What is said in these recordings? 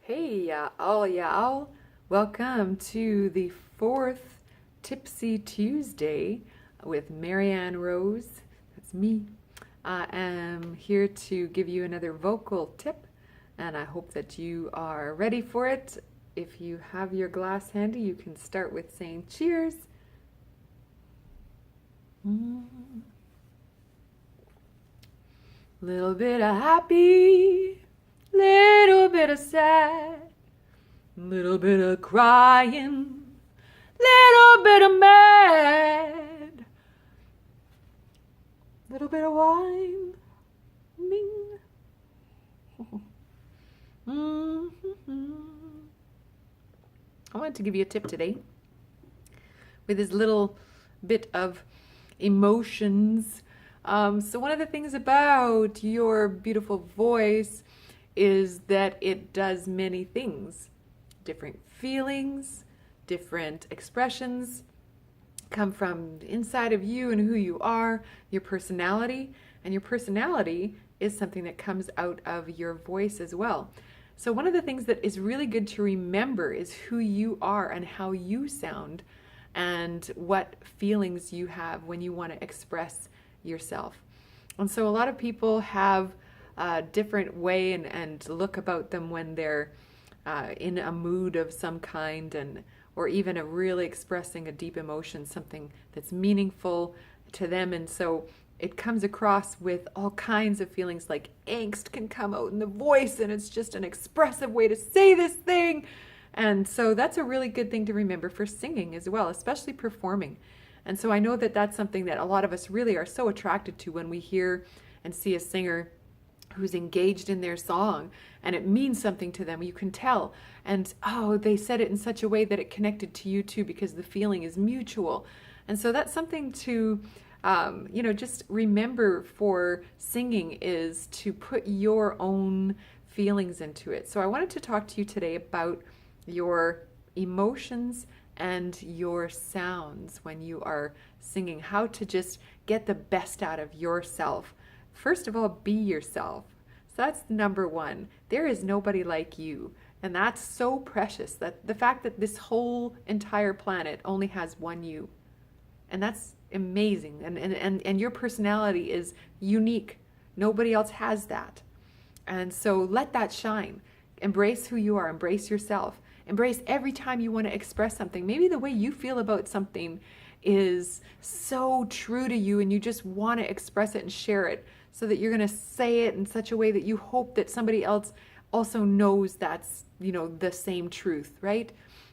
Hey, y'all. Welcome to the fourth Tipsy Tuesday with Marianne Rose. That's me. I am here to give you another vocal tip, and I hope that you are ready for it. If you have your glass handy, you can start with saying cheers. Little bit of happy, little bit of sad. Little bit of crying, little bit of mad, little bit of wine, ming. I wanted to give you a tip today with this little bit of emotions. So one of the things about your beautiful voice is that it does many things. Different feelings, different expressions come from inside of you and who you are, your personality, and your personality is something that comes out of your voice as well. So one of the things that is really good to remember is who you are and how you sound and what feelings you have when you want to express yourself. And so a lot of people have a different way and look about them when they're in a mood of some kind, and or even a really expressing a deep emotion, something that's meaningful to them. And so it comes across with all kinds of feelings, like angst can come out in the voice, and it's just an expressive way to say this thing. And so that's a really good thing to remember for singing as well, especially performing. And so I know that that's something that a lot of us really are so attracted to when we hear and see a singer who's engaged in their song and it means something to them. You can tell. And oh, they said it in such a way that it connected to you too, because the feeling is mutual. And so that's something to just remember for singing, is to put your own feelings into it. So I wanted to talk to you today about your emotions and your sounds when you are singing, how to just get the best out of yourself. First of all, be yourself. So that's number one. There is nobody like you. And that's so precious, that the fact that this whole entire planet only has one you. And that's amazing. And your personality is unique. Nobody else has that. And so let that shine. Embrace who you are. Embrace yourself. Embrace every time you want to express something. Maybe the way you feel about something is so true to you and you just want to express it and share it, so that you're going to say it in such a way that you hope that somebody else also knows that's, the same truth, right?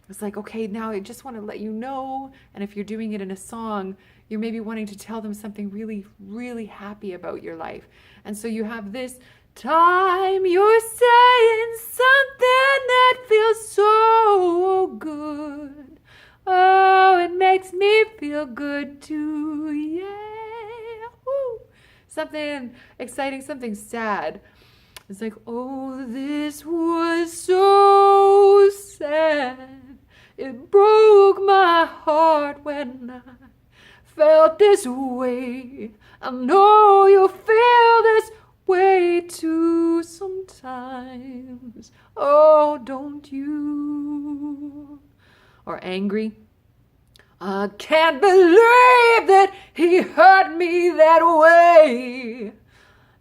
It's like, okay, now I just want to let you know. And if you're doing it in a song, you're maybe wanting to tell them something really, really happy about your life. And so you have this time you're saying something that feels so good. Oh, it makes me feel good too, yeah. Woo. Something exciting, something sad. It's like, oh, this was so sad. It broke my heart when I felt this way. I know you feel this way too sometimes. Oh, don't you? Or angry. I can't believe that he hurt me that way.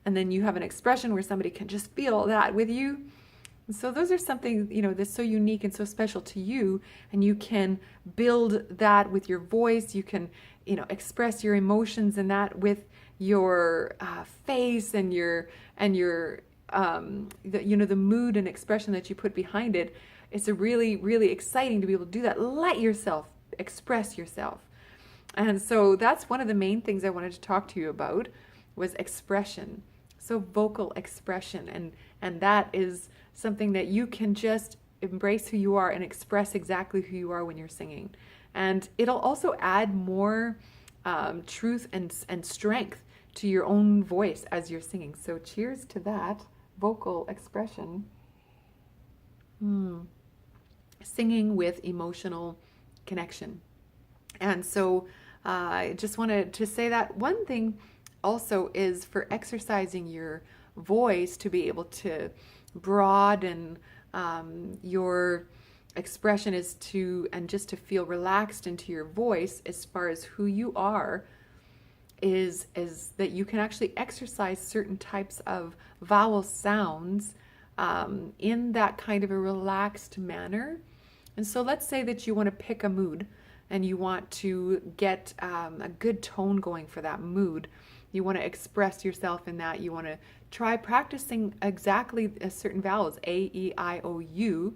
And then you have an expression where somebody can just feel that with you. And so those are something, that's so unique and so special to you. And you can build that with your voice. You can, express your emotions in that with your face and the mood and expression that you put behind it. It's a really, really exciting to be able to do that. Let yourself express yourself. And so that's one of the main things I wanted to talk to you about, was expression. So vocal expression, and that is something that you can just embrace who you are and express exactly who you are when you're singing. And it'll also add more truth and strength to your own voice as you're singing. So cheers to that vocal expression. Singing with emotional connection. And so I just wanted to say that one thing also is for exercising your voice to be able to broaden your expression is to, and just to feel relaxed into your voice as far as who you are, is that you can actually exercise certain types of vowel sounds in that kind of a relaxed manner. And so let's say that you want to pick a mood and you want to get a good tone going for that mood. You want to express yourself in that. You want to try practicing exactly certain vowels. A, E, I, O, U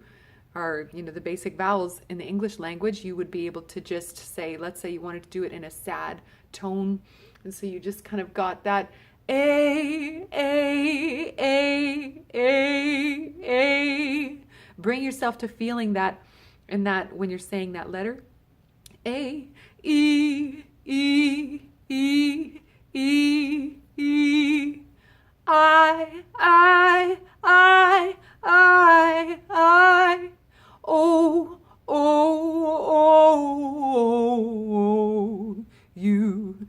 are, the basic vowels in the English language. You would be able to just say, let's say you wanted to do it in a sad tone. And so you just kind of got that A, A, A, A, A. Bring yourself to feeling that, in that when you're saying that letter. A, E, E, E, E, E. I, O, O, you.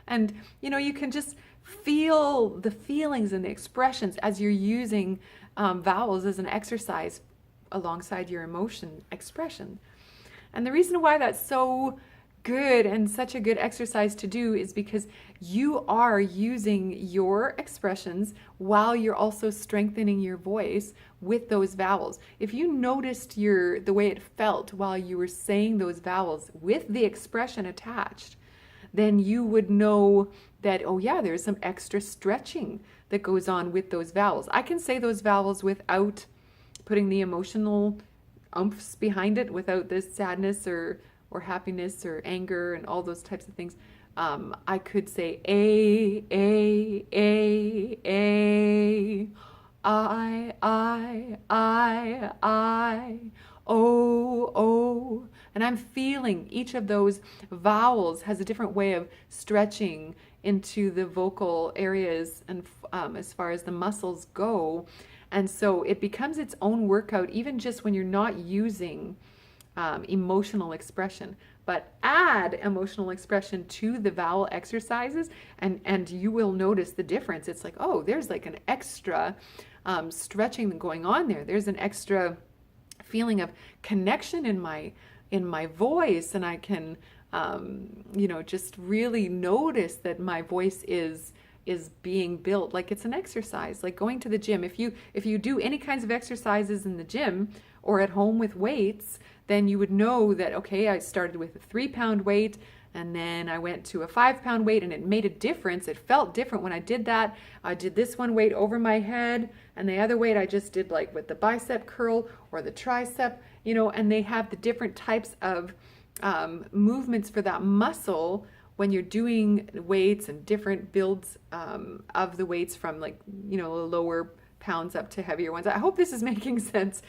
And, you can just feel the feelings and the expressions as you're using vowels as an exercise alongside your emotion expression. And the reason why that's so good and such a good exercise to do is because you are using your expressions while you're also strengthening your voice with those vowels. If you noticed the way it felt while you were saying those vowels with the expression attached, then you would know that, oh yeah, there's some extra stretching that goes on with those vowels. I can say those vowels without putting the emotional umphs behind it, without this sadness or happiness or anger and all those types of things. I could say A, I, O, and I'm feeling each of those vowels has a different way of stretching into the vocal areas and as far as the muscles go. And so it becomes its own workout, even just when you're not using emotional expression. But add emotional expression to the vowel exercises and you will notice the difference. It's like, oh, there's like an extra stretching going on there. There's an extra feeling of connection in my voice, and I can just really notice that my voice is being built like it's an exercise, like going to the gym. If you do any kinds of exercises in the gym or at home with weights, then you would know that, okay, I started with a 3-pound weight and then I went to a 5-pound weight, and it made a difference. It felt different when I did that. I did this one weight over my head, and the other weight I just did like with the bicep curl or the tricep, and they have the different types of movements for that muscle when you're doing weights and different builds of the weights from lower pounds up to heavier ones. I hope this is making sense.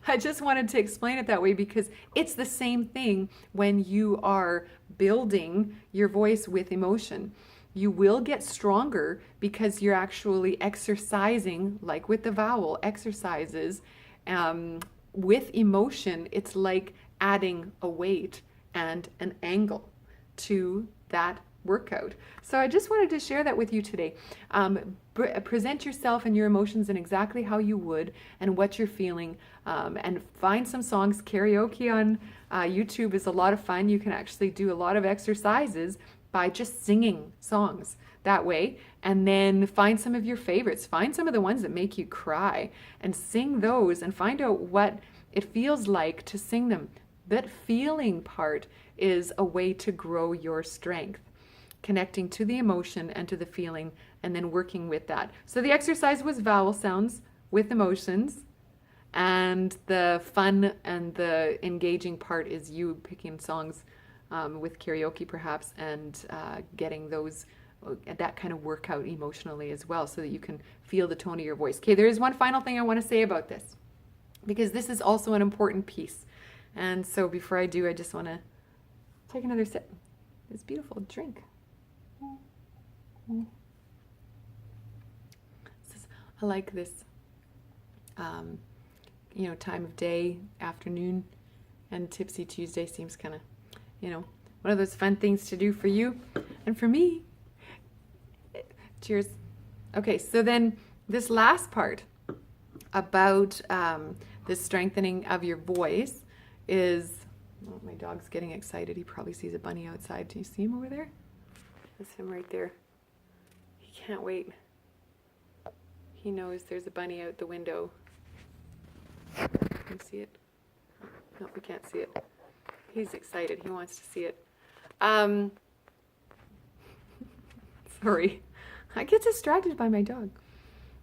I just wanted to explain it that way because it's the same thing when you are building your voice with emotion. You will get stronger because you're actually exercising, like with the vowel exercises, with emotion. It's like adding a weight and an angle to that workout. So I just wanted to share that with you today. Present yourself and your emotions in exactly how you would and what you're feeling, and find some songs. Karaoke on YouTube is a lot of fun. You can actually do a lot of exercises by just singing songs that way, and then find some of your favorites. Find some of the ones that make you cry and sing those and find out what it feels like to sing them. That feeling part is a way to grow your strength, connecting to the emotion and to the feeling and then working with that. So the exercise was vowel sounds with emotions, and the fun and the engaging part is you picking songs with karaoke perhaps, and getting that kind of workout emotionally as well, so that you can feel the tone of your voice. Okay, there is one final thing I want to say about this, because this is also an important piece. And so before I do, I just want to take another sip. This beautiful drink. I like this, time of day, afternoon, and Tipsy Tuesday seems kind of, one of those fun things to do for you and for me. Cheers. Okay, so then this last part about the strengthening of your voice is, oh, my dog's getting excited. He probably sees a bunny outside. Do you see him over there? That's him right there. He can't wait. He knows there's a bunny out the window. Can you see it? No, we can't see it. He's excited. He wants to see it. Sorry. I get distracted by my dog.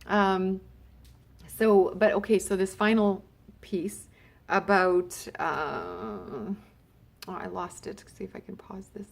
But okay, so this final piece about, oh, I lost it. See if I can pause this.